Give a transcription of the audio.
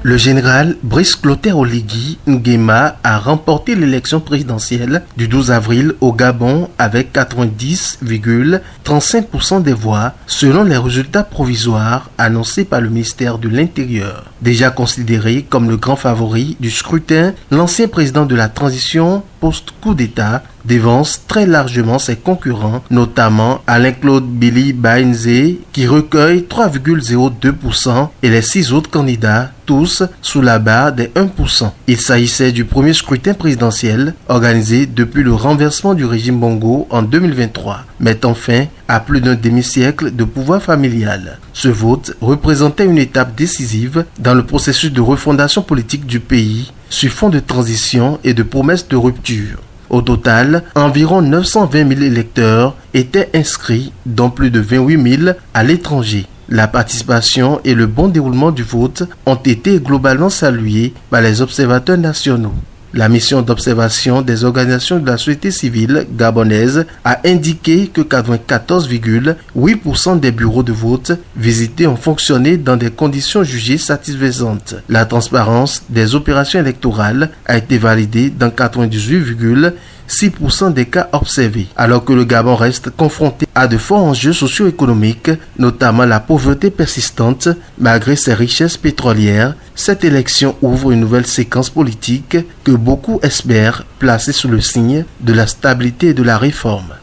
Le général Brice Clotaire Oligui Nguema a remporté l'élection présidentielle du 12 avril au Gabon avec 90,35% des voix selon les résultats provisoires annoncés par le ministère de l'Intérieur. Déjà considéré comme le grand favori du scrutin, l'ancien président de la transition post-coup d'État dévance très largement ses concurrents, notamment Alain-Claude Billy Bainzé qui recueille 3,02% et les 6 autres candidats, tous sous la barre des 1%. Il s'agissait du premier scrutin présidentiel organisé depuis le renversement du régime Bongo en 2023, mettant fin à plus d'un demi-siècle de pouvoir familial. Ce vote représentait une étape décisive dans le processus de refondation politique du pays sur fond de transition et de promesses de rupture. Au total, environ 920 000 électeurs étaient inscrits, dont plus de 28 000 à l'étranger. La participation et le bon déroulement du vote ont été globalement salués par les observateurs nationaux. La mission d'observation des organisations de la société civile gabonaise a indiqué que 94,8% des bureaux de vote visités ont fonctionné dans des conditions jugées satisfaisantes. La transparence des opérations électorales a été validée dans 98,6% des cas observés, alors que le Gabon reste confronté à de forts enjeux socio-économiques, notamment la pauvreté persistante. Malgré ses richesses pétrolières, cette élection ouvre une nouvelle séquence politique que beaucoup espèrent placer sous le signe de la stabilité et de la réforme.